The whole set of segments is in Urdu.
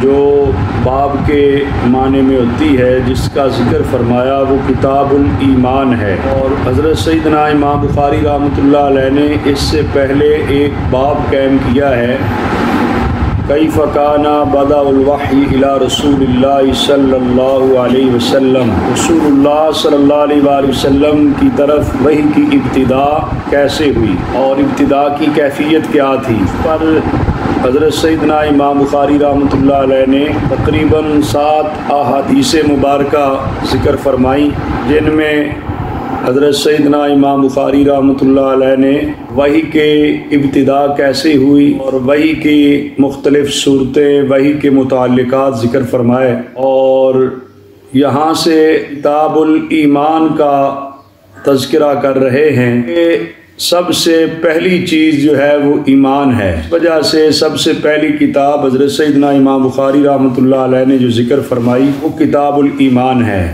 جو باب کے معنی میں ہوتی ہے جس کا ذکر فرمایا وہ کتاب الایمان ہے، اور حضرت سیدنا امام بخاری رحمۃ اللہ علیہ نے اس سے پہلے ایک باب قائم کیا ہے، کیف کان بدء الوحی الی رسول اللہ صلی اللہ علیہ وسلم، رسول اللہ صلی اللہ علیہ وآلہ وسلم کی طرف وحی کی ابتدا کیسے ہوئی اور ابتدا کی کیفیت کیا تھی۔ پر حضرت سیدنا امام بخاری رحمۃ اللہ علیہ نے تقریباً 7 احادیث مبارکہ ذکر فرمائی، جن میں حضرت سیدنا امام بخاری رحمۃ اللہ علیہ نے وحی کے ابتدا کیسے ہوئی اور وحی کی مختلف صورتیں، وحی کے متعلقات ذکر فرمائے، اور یہاں سے کتاب الایمان کا تذکرہ کر رہے ہیں کہ سب سے پہلی چیز جو ہے وہ ایمان ہے۔ اس وجہ سے سب سے پہلی کتاب حضرت سیدنا امام بخاری رحمۃ اللہ علیہ نے جو ذکر فرمائی وہ کتاب الایمان ہے،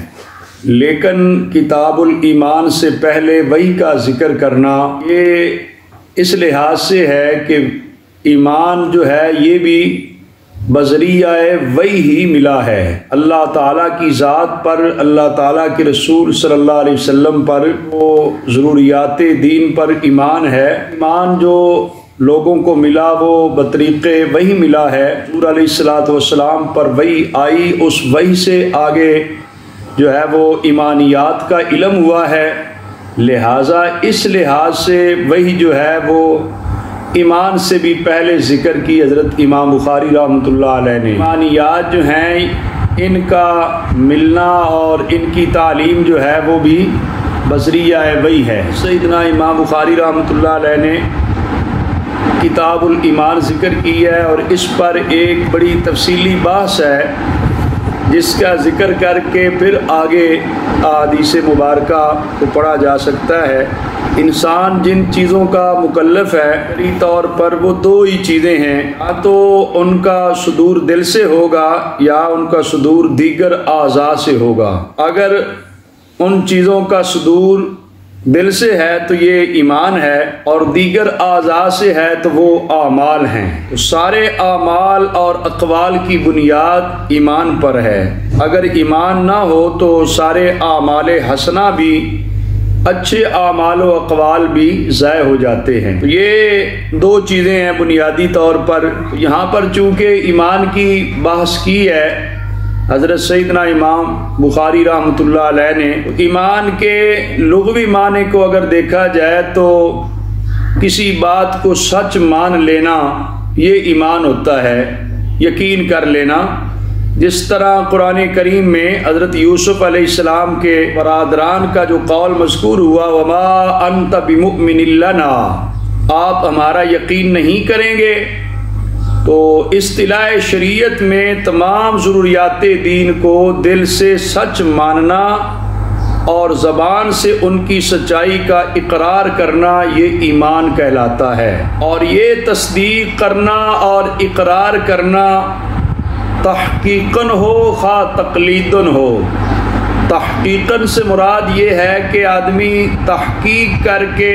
لیکن کتاب الایمان سے پہلے وحی کا ذکر کرنا یہ اس لحاظ سے ہے کہ ایمان جو ہے یہ بھی بذریعہ وحی ہی ملا ہے، اللہ تعالیٰ کی ذات پر، اللہ تعالیٰ کے رسول صلی اللہ علیہ وسلم پر، وہ ضروریات دین پر ایمان ہے۔ ایمان جو لوگوں کو ملا وہ بطریق وحی ملا ہے، حضور علیہ السلام پر وحی آئی، اس وحی سے آگے جو ہے وہ ایمانیات کا علم ہوا ہے، لہٰذا اس لحاظ سے وحی جو ہے وہ ایمان سے بھی پہلے ذکر کی حضرت امام بخاری رحمۃ اللہ علیہ نے۔ ایمانیات جو ہیں ان کا ملنا اور ان کی تعلیم جو ہے وہ بھی بذریعہ وحی ہے۔ سیدنا امام بخاری رحمۃ اللہ علیہ نے کتاب الایمان ذکر کی ہے، اور اس پر ایک بڑی تفصیلی بحث ہے جس کا ذکر کر کے پھر آگے احادیث مبارکہ کو پڑھا جا سکتا ہے۔ انسان جن چیزوں کا مکلف ہے شرعی طور پر وہ 2 ہی چیزیں ہیں، یا تو ان کا صدور دل سے ہوگا یا ان کا صدور دیگر اعضاء سے ہوگا۔ اگر ان چیزوں کا صدور دل سے ہے تو یہ ایمان ہے، اور دیگر اعضاء سے ہے تو وہ اعمال ہیں۔ تو سارے اعمال اور اقوال کی بنیاد ایمان پر ہے، اگر ایمان نہ ہو تو سارے اعمال حسنہ بھی، اچھے اعمال و اقوال بھی ضائع ہو جاتے ہیں۔ یہ 2 چیزیں ہیں بنیادی طور پر۔ یہاں پر چونکہ ایمان کی بحث کی ہے حضرت سیدنا امام بخاری رحمۃ اللہ علیہ نے، ایمان کے لغوی معنی کو اگر دیکھا جائے تو کسی بات کو سچ مان لینا یہ ایمان ہوتا ہے، یقین کر لینا۔ جس طرح قرآن کریم میں حضرت یوسف علیہ السلام کے برادران کا جو قول مذکور ہوا، وما انت بمؤمن لنا، آپ ہمارا یقین نہیں کریں گے، تو اصطلاح شریعت میں تمام ضروریات دین کو دل سے سچ ماننا اور زبان سے ان کی سچائی کا اقرار کرنا یہ ایمان کہلاتا ہے، اور یہ تصدیق کرنا اور اقرار کرنا تحقیقاً ہو خواہ تقلیداً ہو۔ تحقیقاً سے مراد یہ ہے کہ آدمی تحقیق کر کے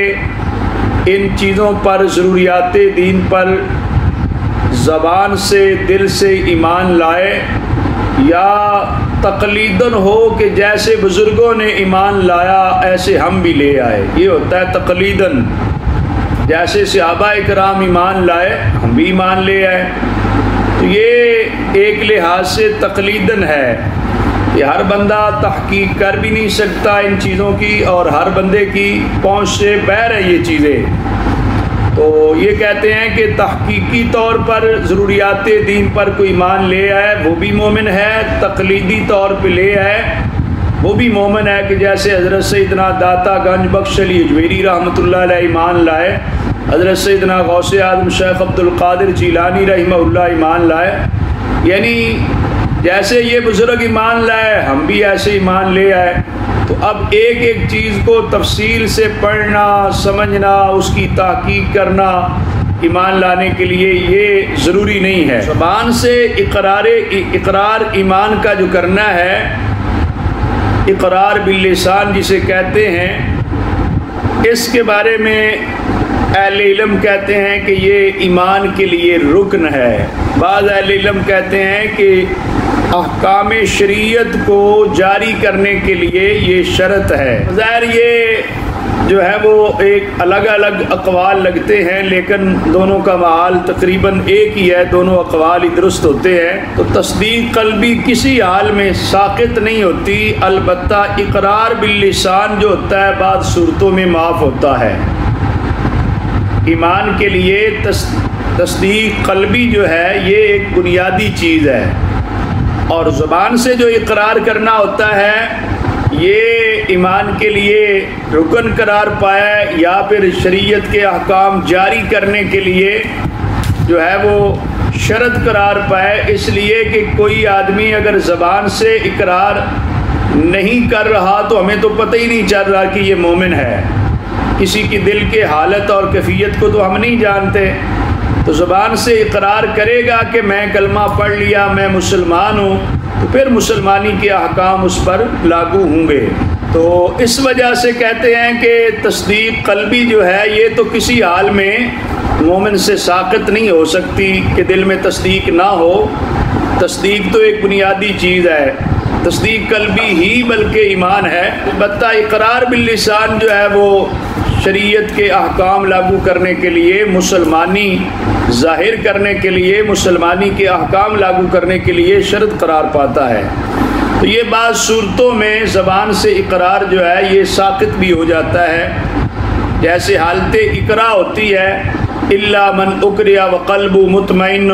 ان چیزوں پر، ضروریات دین پر زبان سے دل سے ایمان لائے، یا تقلیداً ہو کہ جیسے بزرگوں نے ایمان لایا ایسے ہم بھی لے آئے، یہ ہوتا ہے تقلیداً۔ جیسے صحابہ کرام ایمان لائے ہم بھی ایمان لے آئے، تو یہ ایک لحاظ سے تقلیداً ہے کہ ہر بندہ تحقیق کر بھی نہیں سکتا ان چیزوں کی، اور ہر بندے کی پہنچ سے باہر ہے یہ چیزیں۔ تو یہ کہتے ہیں کہ تحقیقی طور پر ضروریات دین پر کوئی ایمان لے آئے وہ بھی مومن ہے، تقلیدی طور پہ لے آئے وہ بھی مومن ہے، کہ جیسے حضرت سیدنا داتا گنج بخش علی اجمیری رحمۃ اللہ علیہ ایمان لائے، حضرت سیدنا غوث اعظم شیخ عبد القادر جیلانی رحمہ اللہ ایمان لائے، یعنی جیسے یہ بزرگ ایمان لائے ہم بھی ایسے ایمان لے آئے۔ تو اب ایک ایک چیز کو تفصیل سے پڑھنا، سمجھنا، اس کی تحقیق کرنا ایمان لانے کے لیے یہ ضروری نہیں ہے۔ زبان سے اقرار ایمان کا جو کرنا ہے، اقرار باللسان جسے کہتے ہیں، اس کے بارے میں اہل علم کہتے ہیں کہ یہ ایمان کے لیے رکن ہے، بعض اہل علم کہتے ہیں کہ احکام شریعت کو جاری کرنے کے لیے یہ شرط ہے۔ ظاہر یہ جو ہے وہ ایک الگ الگ اقوال لگتے ہیں، لیکن دونوں کا محال تقریباً ایک ہی ہے، دونوں اقوال ہی درست ہوتے ہیں۔ تو تصدیق قلبی کسی حال میں ساقط نہیں ہوتی، البتہ اقرار باللسان جو ہوتا ہے بعض صورتوں میں معاف ہوتا ہے۔ ایمان کے لیے تصدیق قلبی جو ہے یہ ایک بنیادی چیز ہے، اور زبان سے جو اقرار کرنا ہوتا ہے یہ ایمان کے لیے رکن قرار پائے یا پھر شریعت کے احکام جاری کرنے کے لیے جو ہے وہ شرط قرار پائے، اس لیے کہ کوئی آدمی اگر زبان سے اقرار نہیں کر رہا تو ہمیں تو پتہ ہی نہیں چل رہا کہ یہ مومن ہے، کسی کی دل کے حالت اور کیفیت کو تو ہم نہیں جانتے۔ تو زبان سے اقرار کرے گا کہ میں کلمہ پڑھ لیا، میں مسلمان ہوں، تو پھر مسلمانی کے احکام اس پر لاگو ہوں گے۔ تو اس وجہ سے کہتے ہیں کہ تصدیق قلبی جو ہے یہ تو کسی حال میں مومن سے ساقط نہیں ہو سکتی کہ دل میں تصدیق نہ ہو۔ تصدیق تو ایک بنیادی چیز ہے، تصدیق قلبی ہی بلکہ ایمان ہے۔ البتہ اقرار باللسان جو ہے وہ شریعت کے احکام لاگو کرنے کے لیے، مسلمانی ظاہر کرنے کے لیے، مسلمانی کے احکام لاگو کرنے کے لیے شرط قرار پاتا ہے۔ تو یہ بعض صورتوں میں زبان سے اقرار جو ہے یہ ساقط بھی ہو جاتا ہے، جیسے حالت اقرا ہوتی ہے الا من اکرہ وقلب مطمئن،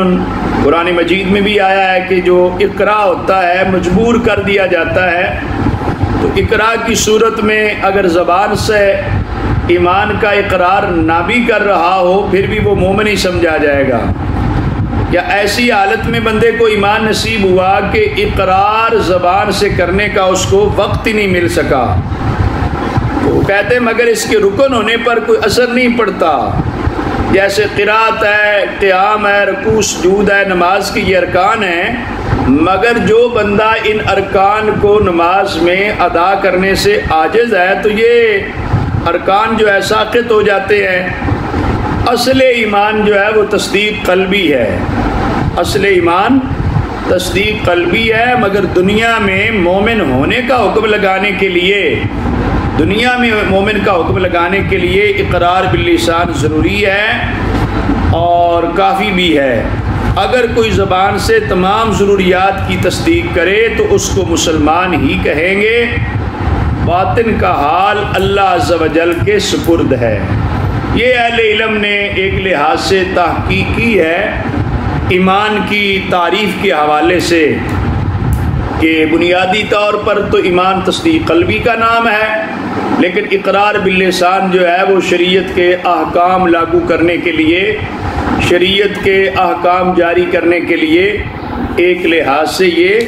قرآن مجید میں بھی آیا ہے کہ جو اقرا ہوتا ہے مجبور کر دیا جاتا ہے۔ تو اقرا کی صورت میں اگر زبان سے ایمان کا اقرار نہ بھی کر رہا ہو پھر بھی وہ مومن ہی سمجھا جائے گا۔ یا ایسی حالت میں بندے کو ایمان نصیب ہوا کہ اقرار زبان سے کرنے کا اس کو وقت ہی نہیں مل سکا، تو کہتے ہیں مگر اس کے رکن ہونے پر کوئی اثر نہیں پڑتا، جیسے قرات ہے، قیام ہے، رکوع سجود ہے، نماز کے یہ ارکان ہیں، مگر جو بندہ ان ارکان کو نماز میں ادا کرنے سے عاجز ہے تو یہ ارکان جو ہے ساقط ہو جاتے ہیں۔ اصل ایمان جو ہے وہ تصدیق قلبی ہے، اصل ایمان تصدیق قلبی ہے، مگر دنیا میں مومن ہونے کا حکم لگانے کے لیے، دنیا میں مومن کا حکم لگانے کے لیے اقرار باللسان ضروری ہے اور کافی بھی ہے۔ اگر کوئی زبان سے تمام ضروریات کی تصدیق کرے تو اس کو مسلمان ہی کہیں گے، باطن کا حال اللہ عز و جل کے سپرد ہے۔ یہ اہل علم نے ایک لحاظ سے تحقیق کی ہے ایمان کی تعریف کے حوالے سے کہ بنیادی طور پر تو ایمان تصدیق قلبی کا نام ہے، لیکن اقرار باللسان جو ہے وہ شریعت کے احکام لاگو کرنے کے لیے، شریعت کے احکام جاری کرنے کے لیے ایک لحاظ سے یہ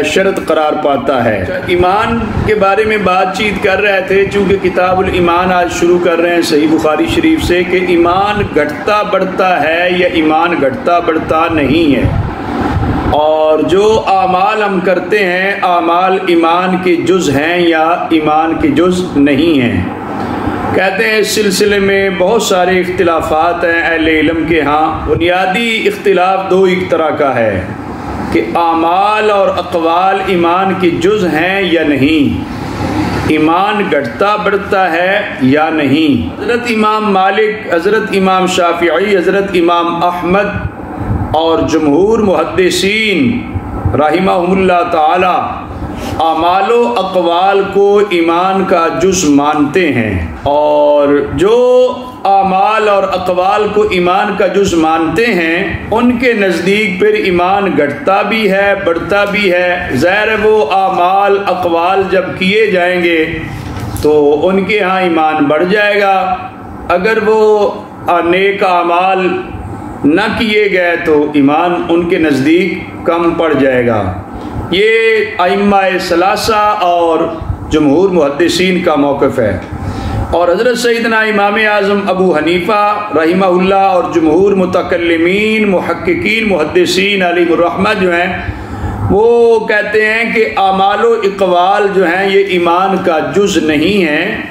شرط قرار پاتا ہے۔ ایمان کے بارے میں بات چیت کر رہے تھے، چونکہ کتاب الایمان آج شروع کر رہے ہیں صحیح بخاری شریف سے، کہ ایمان گھٹتا بڑھتا ہے یا ایمان گھٹتا بڑھتا نہیں ہے، اور جو اعمال ہم کرتے ہیں اعمال ایمان کے جز ہیں یا ایمان کے جز نہیں ہیں۔ کہتے ہیں اس سلسلے میں بہت سارے اختلافات ہیں اہل علم کے ہاں۔ بنیادی اختلاف دو ایک طرح کا ہے کہ اعمال اور اقوال ایمان کے جز ہیں یا نہیں، ایمان گھٹتا بڑھتا ہے یا نہیں۔ حضرت امام مالک، حضرت امام شافعی، حضرت امام احمد اور جمہور محدثین رحمہم اللہ تعالی اعمال و اقوال کو ایمان کا جز مانتے ہیں، اور جو اعمال اور اقوال کو ایمان کا جز مانتے ہیں ان کے نزدیک پھر ایمان گھٹتا بھی ہے بڑھتا بھی ہے۔ ظاہر وہ اعمال اقوال جب کیے جائیں گے تو ان کے ہاں ایمان بڑھ جائے گا، اگر وہ نیک اعمال نہ کیے گئے تو ایمان ان کے نزدیک کم پڑ جائے گا۔ یہ ائمہ ثلاثہ اور جمہور محدثین کا موقف ہے، اور حضرت سیدنا امام اعظم ابو حنیفہ رحمہ اللہ اور جمہور متکلمین محققین محدثین علیہ الرحمہ جو ہیں وہ کہتے ہیں کہ اعمال و اقوال جو ہیں یہ ایمان کا جز نہیں ہیں،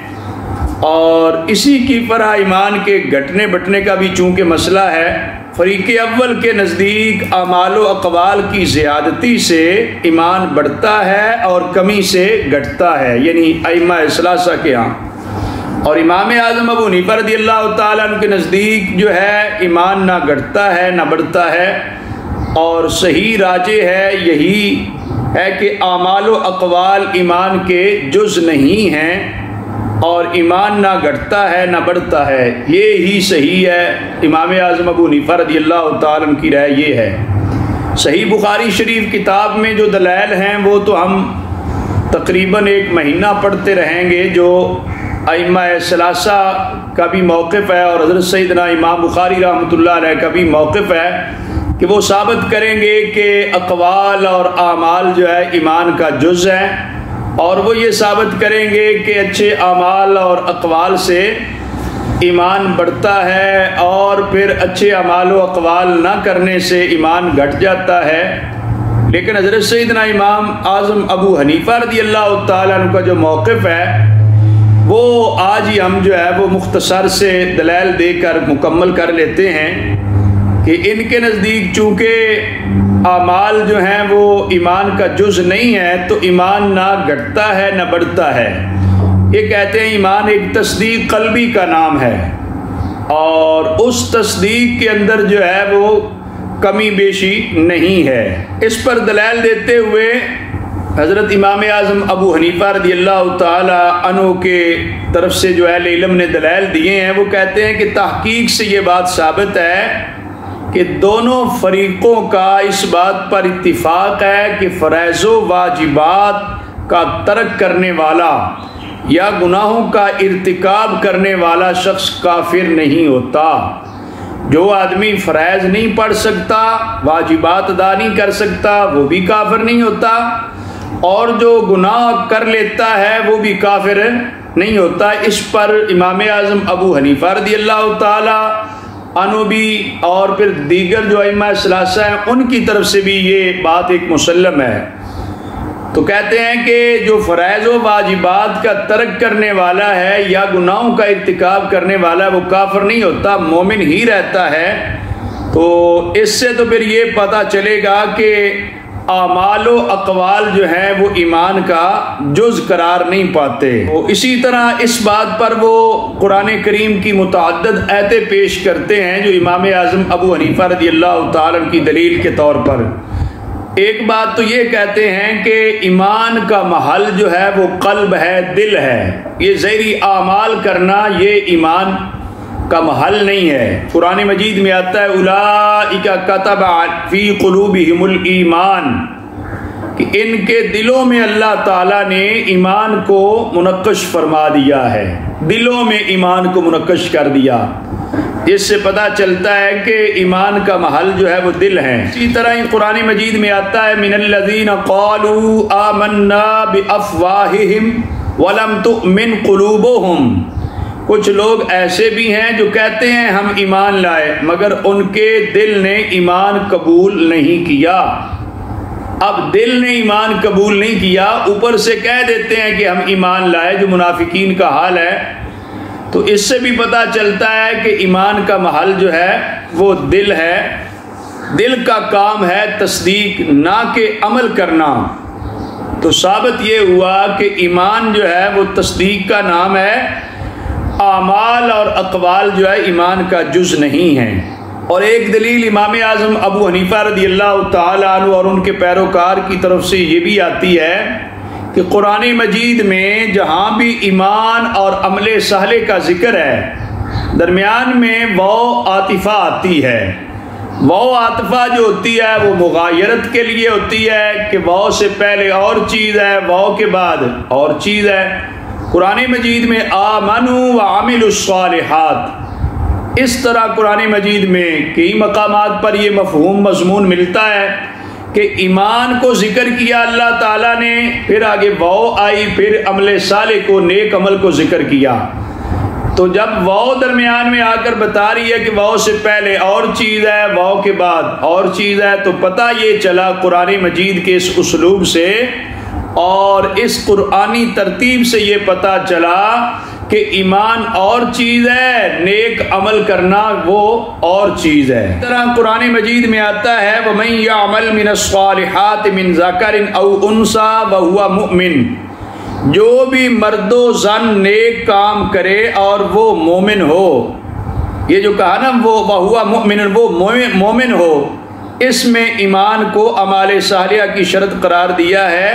اور اسی کی فرح ایمان کے گھٹنے بٹنے کا بھی چونکہ مسئلہ ہے، فریق اول کے نزدیک اعمال و اقوال کی زیادتی سے ایمان بڑھتا ہے اور کمی سے گھٹتا ہے، یعنی ائمہ ثلاثہ کے ہاں۔ اور امام اعظم ابو حنیفہ رضی اللہ تعالیٰ عنہ کے نزدیک جو ہے ایمان نہ گھٹتا ہے نہ بڑھتا ہے، اور صحیح راجح ہے یہی ہے کہ اعمال و اقوال ایمان کے جز نہیں ہیں، اور ایمان نہ گھٹتا ہے نہ بڑھتا ہے، یہ ہی صحیح ہے۔ امام اعظم ابو حنیفہ رضی اللہ تعالیٰ عنہ کی رائے یہ ہے۔ صحیح بخاری شریف کتاب میں جو دلائل ہیں وہ تو ہم تقریباً 1 مہینہ پڑھتے رہیں گے، جو ائمہ ثلاثہ کا بھی موقف ہے اور حضرت سیدنا امام بخاری رحمۃ اللہ علیہ کا بھی موقف ہے کہ وہ ثابت کریں گے کہ اقوال اور اعمال جو ہے ایمان کا جز ہے، اور وہ یہ ثابت کریں گے کہ اچھے اعمال اور اقوال سے ایمان بڑھتا ہے، اور پھر اچھے اعمال و اقوال نہ کرنے سے ایمان گھٹ جاتا ہے۔ لیکن حضرت سیدنا امام اعظم ابو حنیفہ رضی اللہ تعالیٰ عنہ کا جو موقف ہے وہ آج ہی ہم جو ہے وہ مختصر سے دلائل دے کر مکمل کر لیتے ہیں کہ ان کے نزدیک چونکہ اعمال جو ہیں وہ ایمان کا جز نہیں ہے تو ایمان نہ گھٹتا ہے نہ بڑھتا ہے۔ یہ کہتے ہیں ایمان ایک تصدیق قلبی کا نام ہے، اور اس تصدیق کے اندر جو ہے وہ کمی بیشی نہیں ہے۔ اس پر دلائل دیتے ہوئے حضرت امام اعظم ابو حنیفہ رضی اللہ تعالی عنہ کے طرف سے جو اہل علم نے دلائل دیے ہیں، وہ کہتے ہیں کہ تحقیق سے یہ بات ثابت ہے کہ دونوں فریقوں کا اس بات پر اتفاق ہے کہ فرائض و واجبات کا ترک کرنے والا یا گناہوں کا ارتکاب کرنے والا شخص کافر نہیں ہوتا۔ جو آدمی فرائض نہیں پڑھ سکتا، واجبات ادا نہیں کر سکتا، وہ بھی کافر نہیں ہوتا، اور جو گناہ کر لیتا ہے وہ بھی کافر نہیں ہوتا۔ اس پر امام اعظم ابو حنیفہ رضی اللہ تعالی عنہ بھی اور پھر دیگر جو ائمہ ثلاثہ ہیں ان کی طرف سے بھی یہ بات ایک مسلم ہے۔ تو کہتے ہیں کہ جو فرائض و واجبات کا ترک کرنے والا ہے یا گناہوں کا ارتکاب کرنے والا ہے وہ کافر نہیں ہوتا، مومن ہی رہتا ہے۔ تو اس سے تو پھر یہ پتہ چلے گا کہ اعمال و اقوال جو ہیں وہ ایمان کا جز قرار نہیں پاتے۔ اسی طرح اس بات پر وہ قرآن کریم کی متعدد آیتیں پیش کرتے ہیں جو امام اعظم ابو حنیفہ رضی اللہ تعالیٰ عنہ کی دلیل کے طور پر۔ ایک بات تو یہ کہتے ہیں کہ ایمان کا محل جو ہے وہ قلب ہے، دل ہے، یہ ظاہری اعمال کرنا یہ ایمان کا محل نہیں ہے۔ قرآن مجید میں آتا ہے اولئک کتب فی قلوبہم الایمان، کہ ان کے دلوں میں اللہ تعالیٰ نے ایمان کو منقش فرما دیا ہے، دلوں میں ایمان کو منقش کر دیا۔ اس سے پتہ چلتا ہے کہ ایمان کا محل جو ہے وہ دل ہے۔ اسی طرح ہی قرآن مجید میں آتا ہے من الذین قالوا آمنا بافواہہم ولم تؤمن قلوبہم، کچھ لوگ ایسے بھی ہیں جو کہتے ہیں ہم ایمان لائے مگر ان کے دل نے ایمان قبول نہیں کیا۔ اب دل نے ایمان قبول نہیں کیا، اوپر سے کہہ دیتے ہیں کہ ہم ایمان لائے، جو منافقین کا حال ہے۔ تو اس سے بھی پتہ چلتا ہے کہ ایمان کا محل جو ہے وہ دل ہے، دل کا کام ہے تصدیق نہ کہ عمل کرنا۔ تو ثابت یہ ہوا کہ ایمان جو ہے وہ تصدیق کا نام ہے، اعمال اور اقوال جو ہے ایمان کا جز نہیں ہیں۔ اور ایک دلیل امام اعظم ابو حنیفہ رضی اللہ تعالیٰ عنہ اور ان کے پیروکار کی طرف سے یہ بھی آتی ہے کہ قرآن مجید میں جہاں بھی ایمان اور عمل صالح کا ذکر ہے، درمیان میں واو عاطفہ آتی ہے۔ واو عاطفہ جو ہوتی ہے وہ مغایرت کے لیے ہوتی ہے کہ واو سے پہلے اور چیز ہے، واو کے بعد اور چیز ہے۔ قرآن مجید میں آمنوا وعملوا الصالحات، اس طرح قرآن مجید میں کئی مقامات پر یہ مفہوم مضمون ملتا ہے کہ ایمان کو ذکر کیا اللہ تعالیٰ نے، پھر آگے واو آئی، پھر عمل صالح کو، نیک عمل کو ذکر کیا۔ تو جب واو درمیان میں آ کر بتا رہی ہے کہ واو سے پہلے اور چیز ہے، واو کے بعد اور چیز ہے، تو پتہ یہ چلا قرآن مجید کے اس اسلوب سے اور اس قرآنی ترتیب سے یہ پتہ چلا کہ ایمان اور چیز ہے، نیک عمل کرنا وہ اور چیز ہے۔ اس طرح قرآن مجید میں آتا ہے وَمَن يَعْمَلْ مِنَ الصَّالِحَاتِ مِن ذَكَرٍ أَوْ أُنثَىٰ وَهُوَ مُؤْمِنٌ، جو بھی مرد و زن نیک کام کرے اور وہ مومن ہو، یہ جو کہا نا وہ وَهُوَ مُؤْمِنٌ، وہ مومن ہو، اس میں ایمان کو اعمال صالحہ کی شرط قرار دیا ہے۔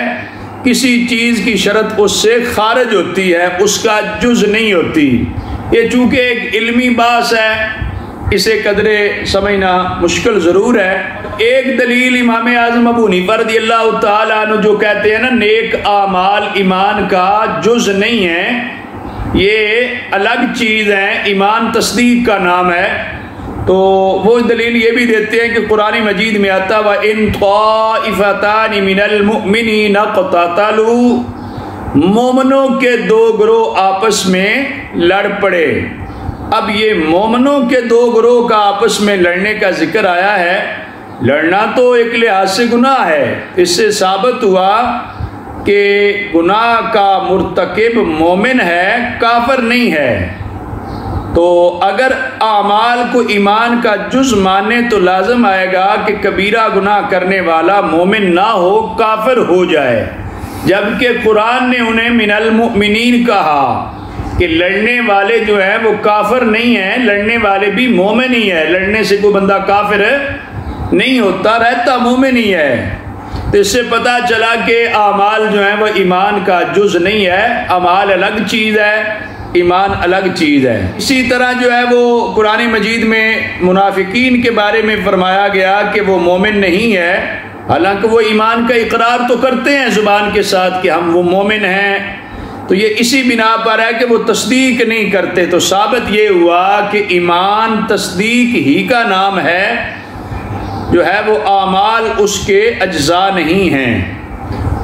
کسی چیز کی شرط اس سے خارج ہوتی ہے، اس کا جز نہیں ہوتی۔ یہ چونکہ ایک علمی بحث ہے، اسے قدرے سمجھنا مشکل ضرور ہے۔ ایک دلیل امام اعظم ابو حنیفہ رضی اللہ تعالیٰ عنہ جو کہتے ہیں نا نیک اعمال ایمان کا جز نہیں ہے، یہ الگ چیز ہے، ایمان تصدیق کا نام ہے، تو وہ دلیل یہ بھی دیتے ہیں کہ قرآن مجید میں آتا وَإِن طَائِفَتَانِ مِنَ الْمُؤْمِنِينَ اقْتَتَلُوا، مومنوں کے دو گروہ آپس میں لڑ پڑے۔ اب یہ مومنوں کے دو گروہ کا آپس میں لڑنے کا ذکر آیا ہے، لڑنا تو ایک لحاظ سے گناہ ہے، اس سے ثابت ہوا کہ گناہ کا مرتکب مومن ہے، کافر نہیں ہے۔ تو اگر اعمال کو ایمان کا جز مانے تو لازم آئے گا کہ کبیرہ گناہ کرنے والا مومن نہ ہو، کافر ہو جائے، جبکہ قرآن نے انہیں من المؤمنین کہا کہ لڑنے والے جو ہیں وہ کافر نہیں ہیں، لڑنے والے بھی مومن ہی ہے، لڑنے سے کوئی بندہ کافر نہیں ہوتا، رہتا مومن ہی ہے۔ تو اس سے پتہ چلا کہ اعمال جو ہیں وہ ایمان کا جز نہیں ہے، اعمال الگ چیز ہے، ایمان الگ چیز ہے۔ اسی طرح جو ہے وہ قرآن مجید میں منافقین کے بارے میں فرمایا گیا کہ وہ مومن نہیں ہے، حالانکہ وہ ایمان کا اقرار تو کرتے ہیں زبان کے ساتھ کہ ہم وہ مومن ہیں، تو یہ اسی بنا پر ہے کہ وہ تصدیق نہیں کرتے۔ تو ثابت یہ ہوا کہ ایمان تصدیق ہی کا نام ہے، جو ہے وہ اعمال اس کے اجزاء نہیں ہیں۔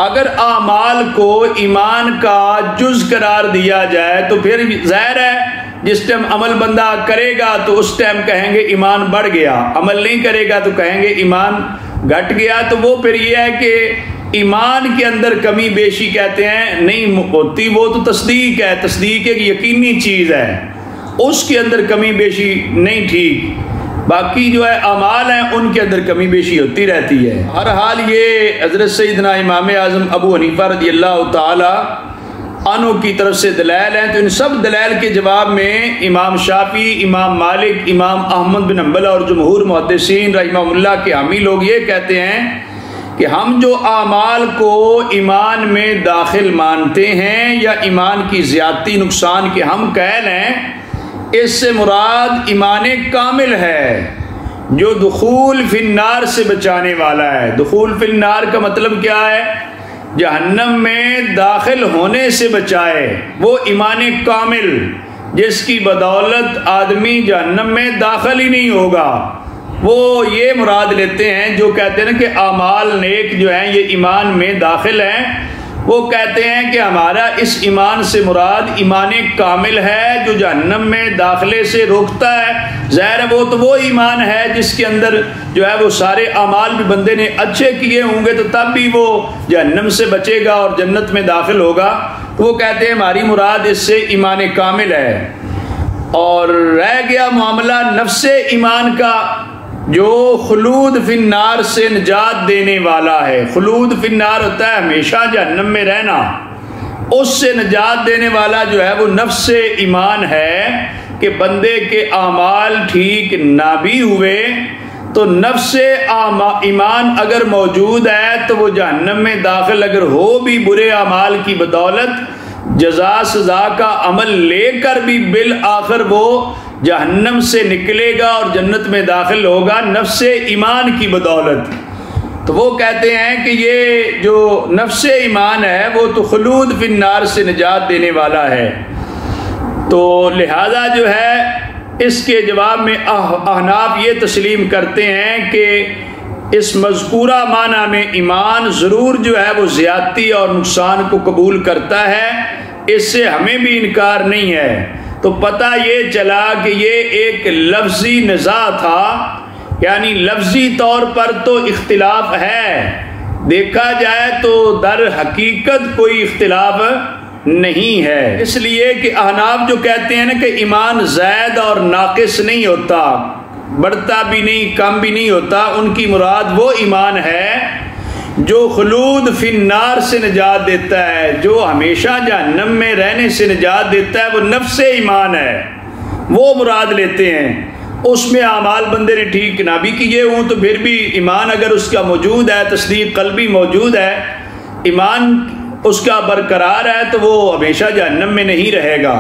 اگر اعمال کو ایمان کا جز قرار دیا جائے تو پھر ظاہر ہے جس ٹائم عمل بندہ کرے گا تو اس ٹائم کہیں گے ایمان بڑھ گیا، عمل نہیں کرے گا تو کہیں گے ایمان گھٹ گیا۔ تو وہ پھر یہ ہے کہ ایمان کے اندر کمی بیشی کہتے ہیں نہیں ہوتی، وہ تو تصدیق ہے، تصدیق ایک یقینی چیز ہے، اس کے اندر کمی بیشی نہیں ٹھیک، باقی جو ہے اعمال ہیں ان کے اندر کمی بیشی ہوتی رہتی ہے۔ ہر حال یہ حضرت سیدنا امام اعظم ابو حنیفہ رضی اللہ تعالی عنہ کی طرف سے دلائل ہیں، تو ان سب دلائل کے جواب میں امام شافعی، امام مالک، امام احمد بن حنبل اور جمہور محدثین رحمہ اللہ کے حامی لوگ یہ کہتے ہیں کہ ہم جو اعمال کو ایمان میں داخل مانتے ہیں یا ایمان کی زیادتی نقصان کے ہم قائل ہیں، اس سے مراد ایمان کامل ہے جو دخول فی النار سے بچانے والا ہے۔ دخول فی النار کا مطلب کیا ہے؟ جہنم میں داخل ہونے سے بچائے، وہ ایمان کامل جس کی بدولت آدمی جہنم میں داخل ہی نہیں ہوگا، وہ یہ مراد لیتے ہیں جو کہتے ہیں کہ اعمال نیک جو ہیں یہ ایمان میں داخل ہیں، وہ کہتے ہیں کہ ہمارا اس ایمان سے مراد ایمان کامل ہے جو جہنم میں داخلے سے روکتا ہے۔ ظاہر ہے وہ ایمان ہے جس کے اندر جو ہے وہ سارے اعمال بھی بندے نے اچھے کیے ہوں گے تو تب بھی وہ جہنم سے بچے گا اور جنت میں داخل ہوگا، تو وہ کہتے ہیں ہماری مراد اس سے ایمان کامل ہے۔ اور رہ گیا معاملہ نفس ایمان کا جو خلود فی النار سے نجات دینے والا ہے۔ خلود فی النار ہوتا ہے ہمیشہ جہنم میں رہنا، اس سے نجات دینے والا جو ہے وہ نفس ایمان ہے کہ بندے کے اعمال ٹھیک نہ بھی ہوئے تو نفس ایمان اگر موجود ہے تو وہ جہنم میں داخل اگر ہو بھی برے اعمال کی بدولت جزا سزا کا عمل لے کر بھی بالآخر وہ جہنم سے نکلے گا اور جنت میں داخل ہوگا نفس ایمان کی بدولت۔ تو وہ کہتے ہیں کہ یہ جو نفس ایمان ہے وہ تو خلود فی النار سے نجات دینے والا ہے۔ تو لہذا جو ہے اس کے جواب میں احناف یہ تسلیم کرتے ہیں کہ اس مذکورہ معنی میں ایمان ضرور جو ہے وہ زیادتی اور نقصان کو قبول کرتا ہے، اس سے ہمیں بھی انکار نہیں ہے۔ تو پتہ یہ چلا کہ یہ ایک لفظی نزاع تھا، یعنی لفظی طور پر تو اختلاف ہے، دیکھا جائے تو در حقیقت کوئی اختلاف نہیں ہے۔ اس لیے کہ احناف جو کہتے ہیں نا کہ ایمان زائد اور ناقص نہیں ہوتا، بڑھتا بھی نہیں کم بھی نہیں ہوتا، ان کی مراد وہ ایمان ہے جو خلود فی النار سے نجات دیتا ہے، جو ہمیشہ جہنم میں رہنے سے نجات دیتا ہے، وہ نفس ایمان ہے، وہ مراد لیتے ہیں۔ اس میں اعمال بندے نے ٹھیک نہ بھی کیے ہوں تو پھر بھی ایمان اگر اس کا موجود ہے، تصدیق قلبی موجود ہے، ایمان اس کا برقرار ہے، تو وہ ہمیشہ جہنم میں نہیں رہے گا۔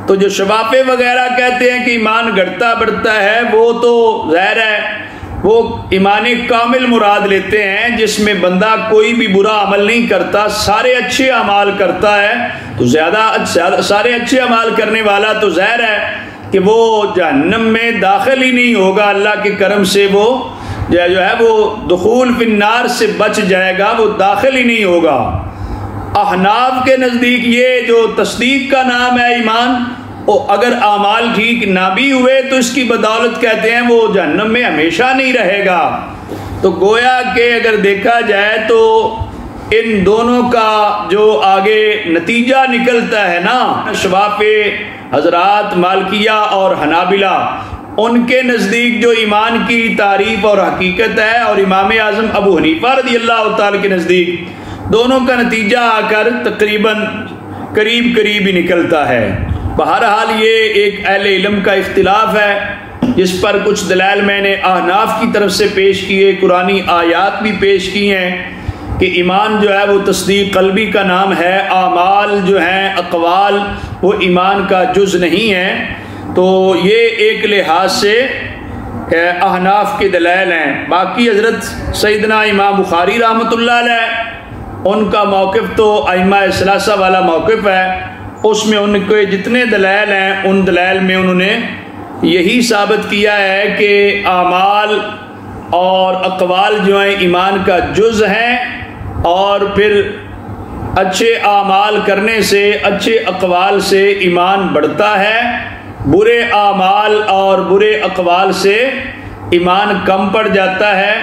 تو جو شفافے وغیرہ کہتے ہیں کہ ایمان گھٹتا بڑھتا ہے، وہ تو ظاہر ہے وہ ایمان کامل مراد لیتے ہیں، جس میں بندہ کوئی بھی برا عمل نہیں کرتا، سارے اچھے اعمال کرتا ہے، تو سارے اچھے اعمال کرنے والا تو ظاہر ہے کہ وہ جہنم میں داخل ہی نہیں ہوگا، اللہ کے کرم سے وہ جو ہے وہ دخول فی النار سے بچ جائے گا، وہ داخل ہی نہیں ہوگا۔ احناف کے نزدیک یہ جو تصدیق کا نام ہے ایمان، اگر اعمال ٹھیک نہ بھی ہوئے تو اس کی بدولت کہتے ہیں وہ جہنم میں ہمیشہ نہیں رہے گا۔ تو گویا کہ اگر دیکھا جائے تو ان دونوں کا جو آگے نتیجہ نکلتا ہے نا، شفافے حضرات مالکیہ اور حنابلہ، ان کے نزدیک جو ایمان کی تعریف اور حقیقت ہے، اور امام اعظم ابو حنیفہ رضی اللہ تعالی کے نزدیک، دونوں کا نتیجہ آ کر تقریباً قریب ہی نکلتا ہے۔ بہرحال یہ ایک اہل علم کا اختلاف ہے، جس پر کچھ دلائل میں نے احناف کی طرف سے پیش کیے، قرآنی آیات بھی پیش کی ہیں کہ ایمان جو ہے وہ تصدیق قلبی کا نام ہے، اعمال جو ہیں اقوال وہ ایمان کا جز نہیں ہیں۔ تو یہ ایک لحاظ سے احناف کے دلائل ہیں۔ باقی حضرت سیدنا امام بخاری رحمۃ اللہ علیہ، ان کا موقف تو ائمہ ثلاثہ والا موقف ہے، اس میں ان کے جتنے دلائل ہیں ان دلائل میں انہوں نے یہی ثابت کیا ہے کہ اعمال اور اقوال جو ہیں ایمان کا جز ہیں، اور پھر اچھے اعمال کرنے سے، اچھے اقوال سے ایمان بڑھتا ہے، برے اعمال اور برے اقوال سے ایمان کم پڑ جاتا ہے۔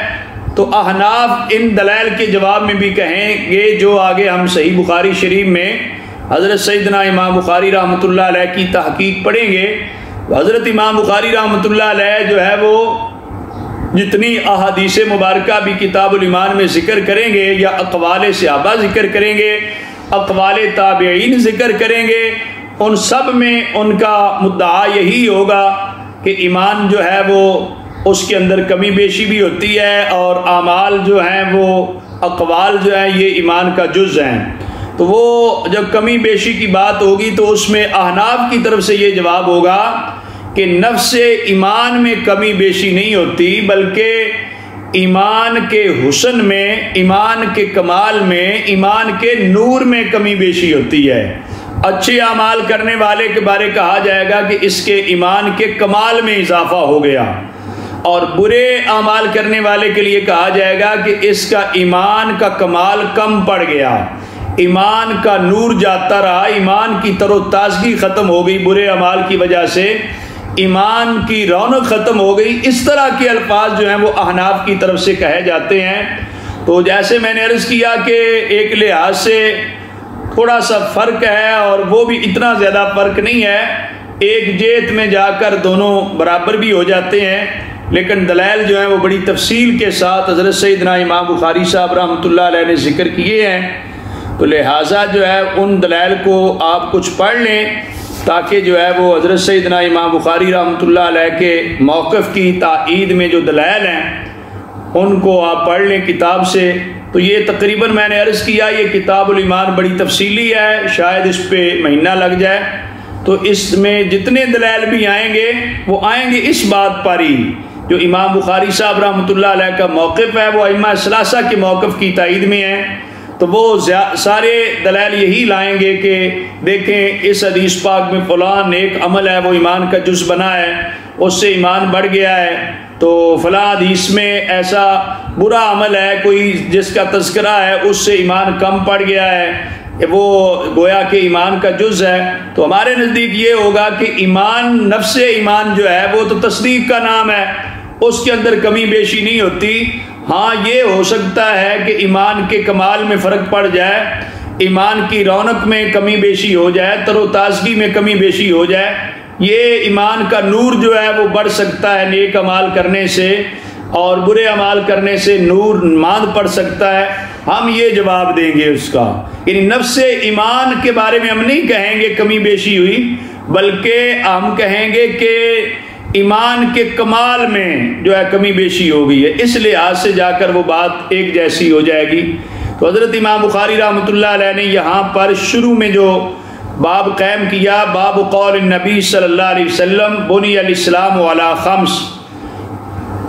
تو احناف ان دلائل کے جواب میں بھی کہیں گے جو آگے ہم صحیح بخاری شریف میں حضرت سیدنا امام بخاری رحمۃ اللہ علیہ کی تحقیق پڑھیں گے۔ حضرت امام بخاری رحمۃ اللہ علیہ جو ہے وہ جتنی احادیث مبارکہ بھی کتاب الایمان میں ذکر کریں گے، یا اقوال صحابہ ذکر کریں گے، اقوال تابعین ذکر کریں گے، ان سب میں ان کا مدعا یہی ہوگا کہ ایمان جو ہے وہ اس کے اندر کمی بیشی بھی ہوتی ہے، اور اعمال جو ہیں وہ اقوال جو ہیں یہ ایمان کا جز ہیں۔ تو وہ جب کمی بیشی کی بات ہوگی تو اس میں احناف کی طرف سے یہ جواب ہوگا کہ نفس ایمان میں کمی بیشی نہیں ہوتی، بلکہ ایمان کے حسن میں، ایمان کے کمال میں، ایمان کے نور میں کمی بیشی ہوتی ہے۔ اچھے اعمال کرنے والے کے بارے کہا جائے گا کہ اس کے ایمان کے کمال میں اضافہ ہو گیا، اور برے اعمال کرنے والے کے لیے کہا جائے گا کہ اس کا ایمان کا کمال کم پڑ گیا، ایمان کا نور جاتا رہا، ایمان کی تر و تازگی ختم ہو گئی، برے اعمال کی وجہ سے ایمان کی رونق ختم ہو گئی۔ اس طرح کے الفاظ جو ہیں وہ احناف کی طرف سے کہے جاتے ہیں۔ تو جیسے میں نے عرض کیا کہ ایک لحاظ سے تھوڑا سا فرق ہے، اور وہ بھی اتنا زیادہ فرق نہیں ہے، ایک جیت میں جا کر دونوں برابر بھی ہو جاتے ہیں، لیکن دلائل جو ہیں وہ بڑی تفصیل کے ساتھ حضرت سیدنا امام بخاری صاحب رحمۃ اللہ علیہ نے ذکر کیے ہیں۔ تو لہٰذا جو ہے ان دلائل کو آپ کچھ پڑھ لیں، تاکہ جو ہے وہ حضرت سیدنا امام بخاری رحمۃ اللہ علیہ کے موقف کی تائید میں جو دلائل ہیں ان کو آپ پڑھ لیں کتاب سے۔ تو یہ تقریباً میں نے عرض کیا یہ کتاب الایمان بڑی تفصیلی ہے، شاید اس پہ مہینہ لگ جائے۔ تو اس میں جتنے دلائل بھی آئیں گے وہ آئیں گے اس بات پر ہی، جو امام بخاری صاحب رحمۃ اللہ علیہ کا موقف ہے وہ ائمہ ثلاثہ کے موقف کی تائید میں ہے۔ تو وہ سارے دلائل یہی لائیں گے کہ دیکھیں اس حدیث پاک میں فلاں نیک عمل ہے وہ ایمان کا جز بنا ہے، اس سے ایمان بڑھ گیا ہے، تو فلاں حدیث میں ایسا برا عمل ہے کوئی جس کا تذکرہ ہے اس سے ایمان کم پڑ گیا ہے، وہ گویا کہ ایمان کا جز ہے۔ تو ہمارے نزدیک یہ ہوگا کہ ایمان، نفس ایمان جو ہے وہ تو تصدیق کا نام ہے، اس کے اندر کمی بیشی نہیں ہوتی۔ ہاں یہ ہو سکتا ہے کہ ایمان کے کمال میں فرق پڑ جائے، ایمان کی رونق میں کمی بیشی ہو جائے، تر و تازگی میں کمی بیشی ہو جائے، یہ ایمان کا نور جو ہے وہ بڑھ سکتا ہے نیک اعمال کرنے سے، اور برے اعمال کرنے سے نور ماند پڑ سکتا ہے، ہم یہ جواب دیں گے اس کا۔ یعنی نفس ایمان کے بارے میں ہم نہیں کہیں گے کمی بیشی ہوئی، بلکہ ہم کہیں گے کہ ایمان کے کمال میں جو ہے کمی بیشی ہو گئی ہے، اس لحاظ سے جا کر وہ بات ایک جیسی ہو جائے گی۔ تو حضرت امام بخاری رحمۃ اللہ علیہ نے یہاں پر شروع میں جو باب قائم کیا، باب قول النبی صلی اللہ علیہ وسلم بنی الاسلام علی خمس،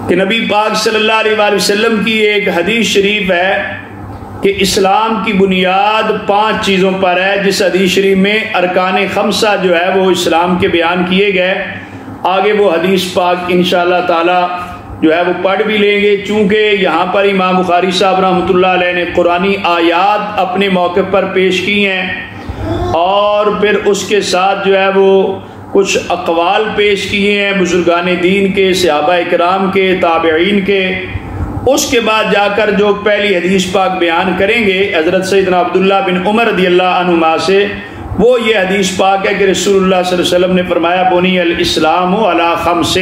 کہ نبی پاک صلی اللہ علیہ وآلہ وسلم کی ایک حدیث شریف ہے کہ اسلام کی بنیاد 5 چیزوں پر ہے، جس حدیث شریف میں ارکان خمسہ جو ہے وہ اسلام کے بیان کیے گئے۔ آگے وہ حدیث پاک انشاءاللہ تعالی جو ہے وہ پڑھ بھی لیں گے، چونکہ یہاں پر امام بخاری صاحب رحمۃ اللہ علیہ نے قرآنی آیات اپنے موقع پر پیش کی ہیں، اور پھر اس کے ساتھ جو ہے وہ کچھ اقوال پیش کیے ہیں بزرگان دین کے، صحابہ کرام کے، تابعین کے۔ اس کے بعد جا کر جو پہلی حدیث پاک بیان کریں گے حضرت سیدنا عبداللہ بن عمر رضی اللہ عنہما سے، وہ یہ حدیث پاک ہے کہ رسول اللہ صلی اللہ علیہ وسلم نے فرمایا بنی الاسلام علی خمس۔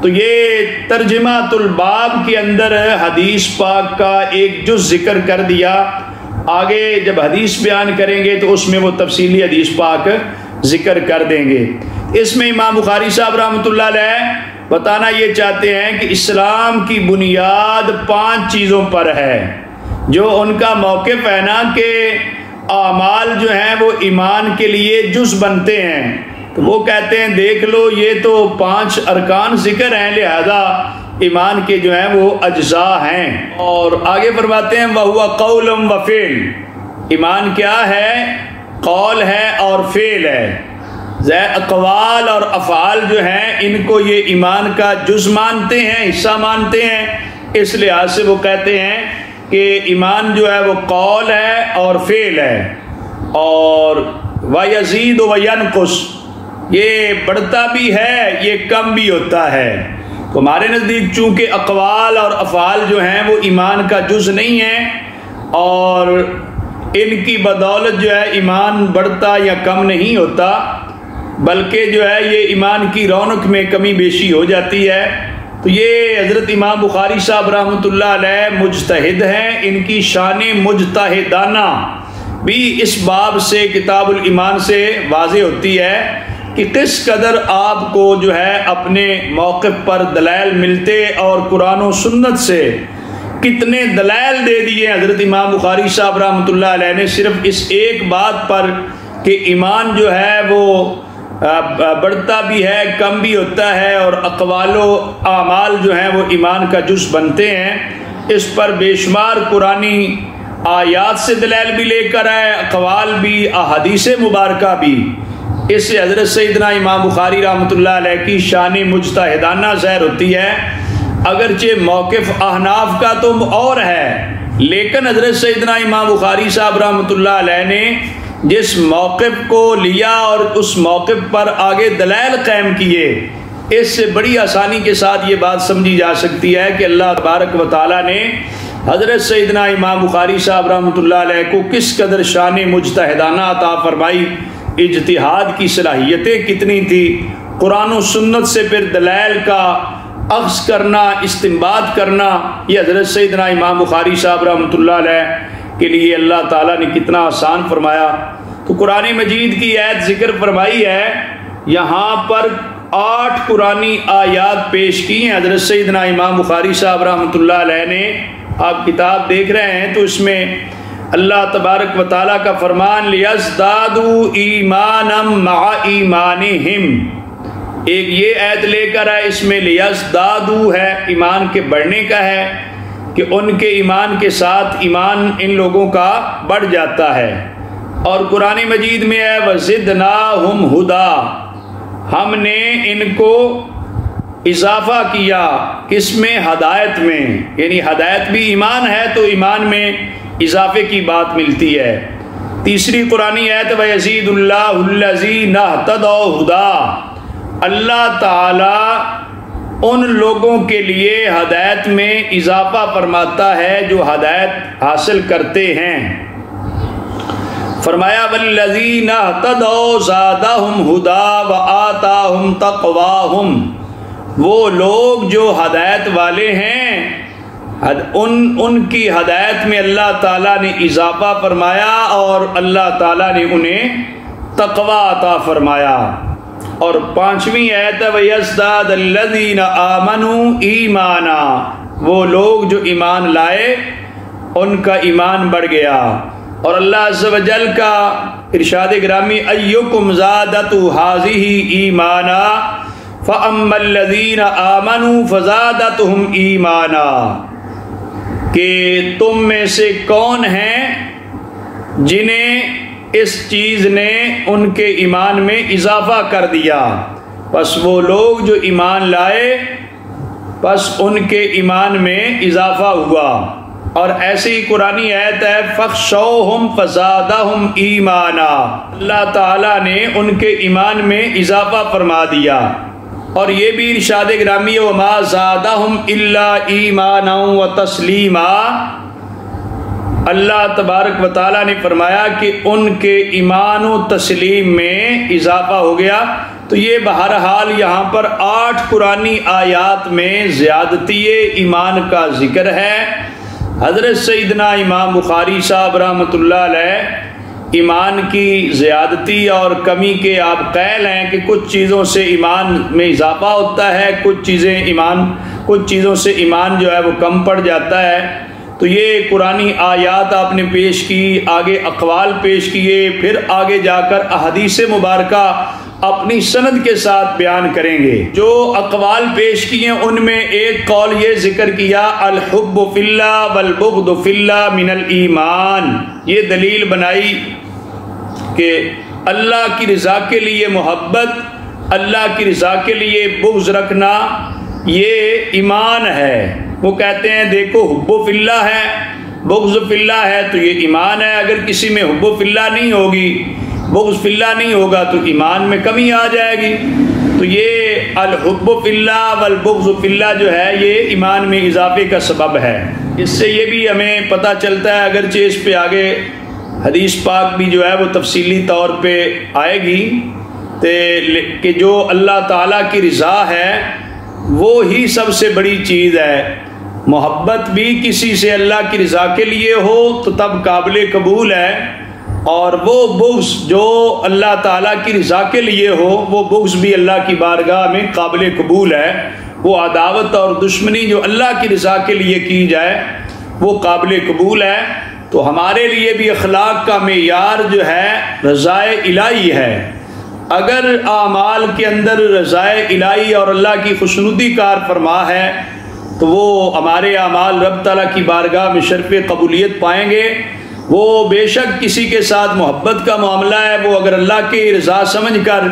تو یہ ترجمہ الباب کے اندر حدیث پاک کا ایک جز ذکر کر دیا، آگے جب حدیث بیان کریں گے تو اس میں وہ تفصیلی حدیث پاک ذکر کر دیں گے۔ اس میں امام بخاری صاحب رحمۃ اللہ علیہ بتانا یہ چاہتے ہیں کہ اسلام کی بنیاد 5 چیزوں پر ہے، جو ان کا موقف ہے نا کہ اعمال جو ہیں وہ ایمان کے لیے جز بنتے ہیں، تو وہ کہتے ہیں دیکھ لو یہ تو 5 ارکان ذکر ہیں، لہذا ایمان کے جو ہیں وہ اجزاء ہیں۔ اور آگے فرماتے ہیں وَهُوَ قَوْلٌ وَفِعْلٌ، ایمان کیا ہے؟ قول ہے اور فعل ہے۔ اقوال اور افعال جو ہیں ان کو یہ ایمان کا جز مانتے ہیں، حصہ مانتے ہیں، اس لحاظ سے وہ کہتے ہیں کہ ایمان جو ہے وہ قول ہے اور فعل ہے، اور وَيَزِيدُ وَيَنْقُصُ، یہ بڑھتا بھی ہے یہ کم بھی ہوتا ہے۔ تو ہمارے نزدیک چونکہ اقوال اور افعال جو ہیں وہ ایمان کا جز نہیں ہیں، اور ان کی بدولت جو ہے ایمان بڑھتا یا کم نہیں ہوتا، بلکہ جو ہے یہ ایمان کی رونق میں کمی بیشی ہو جاتی ہے۔ تو یہ حضرت امام بخاری صاحب رحمۃ اللہ علیہ مجتہد ہیں، ان کی شان مجتہدانہ بھی اس باب سے کتاب الایمان سے واضح ہوتی ہے کہ کس قدر آپ کو جو ہے اپنے موقف پر دلائل ملتے، اور قرآن و سنت سے کتنے دلائل دے دیے حضرت امام بخاری صاحب رحمۃ اللہ علیہ نے صرف اس ایک بات پر کہ ایمان جو ہے وہ بڑھتا بھی ہے کم بھی ہوتا ہے، اور اقوال و اعمال جو ہیں وہ ایمان کا جز بنتے ہیں۔ اس پر بے شمار قرآنی آیات سے دلائل بھی لے کر آئے، اقوال بھی، احادیث مبارکہ بھی۔ اس سے حضرت سیدنا امام بخاری رحمۃ اللہ علیہ کی شان مجتہدانہ ظاہر ہوتی ہے۔ اگرچہ موقف احناف کا تو اور ہے، لیکن حضرت سیدنا امام بخاری صاحب رحمۃ اللہ علیہ نے جس موقف کو لیا اور اس موقف پر آگے دلائل قائم کیے، اس سے بڑی آسانی کے ساتھ یہ بات سمجھی جا سکتی ہے کہ اللہ تبارک و تعالیٰ نے حضرت سیدنا امام بخاری صاحب رحمۃ اللہ علیہ کو کس قدر شان مجتہدانہ عطا فرمائی، اجتہاد کی صلاحیتیں کتنی تھی، قرآن و سنت سے پھر دلائل کا اخذ کرنا، استنباط کرنا، یہ حضرت سیدنا امام بخاری صاحب رحمۃ اللہ علیہ کے لیے اللہ تعالیٰ نے کتنا آسان فرمایا۔ تو قرآن مجید کی آیت ذکر فرمائی ہے، یہاں پر 8 قرآنی آیات پیش کی ہیں حضرت سیدنا امام بخاری صاحب رحمۃ اللہ علیہ نے۔ آپ کتاب دیکھ رہے ہیں تو اس میں اللہ تبارک و تعالیٰ کا فرمان لِيَزْدَادُوا إِيمَانًا مَعَ إِيمَانِهِمْ، ایک یہ آیت لے کر آئے، اس میں لِيَزْدَادُوا ہے، ایمان کے بڑھنے کا ہے، کہ ان کے ایمان کے ساتھ ایمان ان لوگوں کا بڑھ جاتا ہے۔ اور قرآن مجید میں ہے وَزِدْنَاهُمْ هُدًى، ہم نے ان کو اضافہ کیا، کس میں؟ ہدایت میں، یعنی ہدایت بھی ایمان ہے تو ایمان میں اضافے کی بات ملتی ہے۔ تیسری قرآنی آیت وَيَزِيدُ اللَّهُ الَّذِينَ اهْتَدَوْا هُدًى، اللہ تعالی ان لوگوں کے لیے ہدایت میں اضافہ فرماتا ہے جو ہدایت حاصل کرتے ہیں۔ فرمایا والذین اہتدوا زادہم ہدا وآتاہم تقواہم، وہ لوگ جو ہدایت والے ہیں ان کی ہدایت میں اللہ تعالیٰ نے اضافہ فرمایا اور اللہ تعالیٰ نے انہیں تقوی عطا فرمایا۔ اور 5ویں آیت ہے وَيَزْدَادَ الَّذِينَ آمَنُوا ایمَانًا، وہ لوگ جو ایمان لائے ان کا ایمان بڑھ گیا۔ اور اللہ عز و جل کا ارشاد گرامی اَيُّكُمْ زَادَتْهُ هَٰذِهِ ایمَانًا فَأَمَّا الَّذِينَ آمَنُوا فَزَادَتْهُمْ ایمَانًا، کہ تم میں سے کون ہیں جنہیں اس چیز نے ان کے ایمان میں اضافہ کر دیا، پس وہ لوگ جو ایمان لائے پس ان کے ایمان میں اضافہ ہوا۔ اور ایسی ہی قرآنی آیت ہے فَخْشَوْهُمْ فَزَادَهُمْ ایمَانًا، اللہ تعالیٰ نے ان کے ایمان میں اضافہ فرما دیا۔ اور یہ بھی ارشاد گرامی وَمَا زَادَهُمْ إِلَّا إِيمَانًا وَتَسْلِيمًا، اللہ تبارک و تعالیٰ نے فرمایا کہ ان کے ایمان و تسلیم میں اضافہ ہو گیا۔ تو یہ بہرحال یہاں پر 8 قرآنی آیات میں زیادتی ایمان کا ذکر ہے۔ حضرت سیدنا امام بخاری صاحب رحمۃ اللہ علیہ ایمان کی زیادتی اور کمی کے آپ قائل ہیں کہ کچھ چیزوں سے ایمان میں اضافہ ہوتا ہے، کچھ چیزوں سے ایمان جو ہے وہ کم پڑ جاتا ہے۔ تو یہ قرآنی آیات آپ نے پیش کی، آگے اقوال پیش کیے، پھر آگے جا کر احادیث مبارکہ اپنی سند کے ساتھ بیان کریں گے۔ جو اقوال پیش کیے ان میں ایک قول یہ ذکر کیا الحب فی اللہ والبغض فی اللہ من الایمان، یہ دلیل بنائی کہ اللہ کی رضا کے لیے محبت، اللہ کی رضا کے لیے بغض رکھنا یہ ایمان ہے۔ وہ کہتے ہیں دیکھو حب فی اللہ ہے، بغض فی اللہ ہے تو یہ ایمان ہے، اگر کسی میں حب فی اللہ نہیں ہوگی، بغض فی اللہ نہیں ہوگا تو ایمان میں کمی آ جائے گی۔ تو یہ الحب فی اللہ والبغض فی اللہ جو ہے یہ ایمان میں اضافے کا سبب ہے۔ اس سے یہ بھی ہمیں پتہ چلتا ہے، اگرچہ اس پہ آگے حدیث پاک بھی جو ہے وہ تفصیلی طور پہ آئے گی کہ جو اللہ تعالیٰ کی رضا ہے وہ ہی سب سے بڑی چیز ہے۔ محبت بھی کسی سے اللہ کی رضا کے لیے ہو تو تب قابل قبول ہے، اور وہ بغض جو اللہ تعالیٰ کی رضا کے لیے ہو وہ بغض بھی اللہ کی بارگاہ میں قابل قبول ہے۔ وہ عداوت اور دشمنی جو اللہ کی رضا کے لیے کی جائے وہ قابل قبول ہے۔ تو ہمارے لیے بھی اخلاق کا معیار جو ہے رضائے الہی ہے۔ اگر اعمال کے اندر رضائے الہی اور اللہ کی خوشنودی کار فرما ہے تو وہ ہمارے اعمال رب تعالیٰ کی بارگاہ میں شرف قبولیت پائیں گے۔ وہ بے شک کسی کے ساتھ محبت کا معاملہ ہے، وہ اگر اللہ کی رضا سمجھ کر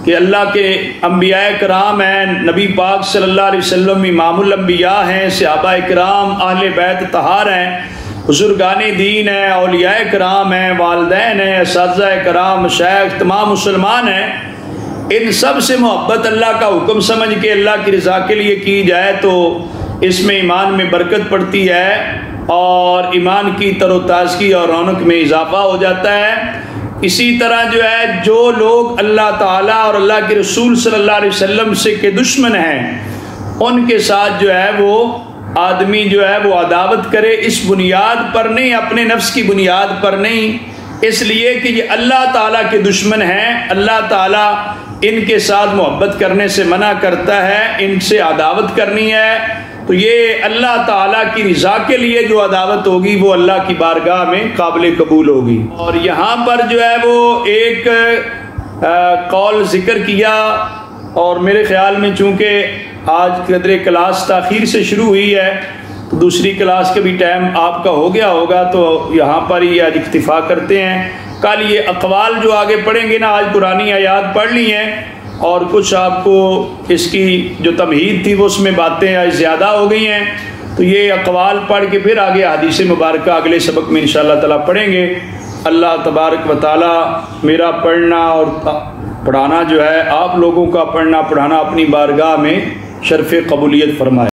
کہ اللہ کے انبیاء کرام ہیں، نبی پاک صلی اللہ علیہ وسلم امام الانبیاء ہیں، صحابہ کرام اہل بیت طہار ہیں، بزرگان دین ہیں، اولیاء کرام ہیں، والدین ہیں، اساتذہ کرام، مشائخ، تمام مسلمان ہیں، ان سب سے محبت اللہ کا حکم سمجھ کے اللہ کی رضا کے لیے کی جائے تو اس میں ایمان میں برکت پڑتی ہے اور ایمان کی تر و تازگی اور رونق میں اضافہ ہو جاتا ہے۔ اسی طرح جو ہے جو لوگ اللہ تعالیٰ اور اللہ کے رسول صلی اللہ علیہ وسلم سے کے دشمن ہیں ان کے ساتھ جو ہے وہ آدمی جو ہے وہ عداوت کرے، اس بنیاد پر نہیں، اپنے نفس کی بنیاد پر نہیں، اس لیے کہ یہ اللہ تعالیٰ کے دشمن ہیں، اللہ تعالیٰ ان کے ساتھ محبت کرنے سے منع کرتا ہے، ان سے عداوت کرنی ہے۔ تو یہ اللہ تعالیٰ کی رضا کے لیے جو عداوت ہوگی وہ اللہ کی بارگاہ میں قابل قبول ہوگی۔ اور یہاں پر جو ہے وہ ایک قول ذکر کیا، اور میرے خیال میں چونکہ آج قدر کلاس تاخیر سے شروع ہوئی ہے تو دوسری کلاس کا بھی ٹائم آپ کا ہو گیا ہوگا، تو یہاں پر ہی آج اکتفا کرتے ہیں۔ کل یہ اقوال جو آگے پڑھیں گے نا، آج قرآنی آیات پڑھ لی ہیں اور کچھ آپ کو اس کی جو تمہید تھی وہ اس میں باتیں آج زیادہ ہو گئی ہیں، تو یہ اقوال پڑھ کے پھر آگے حدیث مبارکہ اگلے سبق میں انشاءاللہ تعالیٰ پڑھیں گے۔ اللہ تبارک و تعالیٰ میرا پڑھنا اور پڑھانا جو ہے، آپ لوگوں کا پڑھنا پڑھانا اپنی بارگاہ میں شرف قبولیت فرمائے۔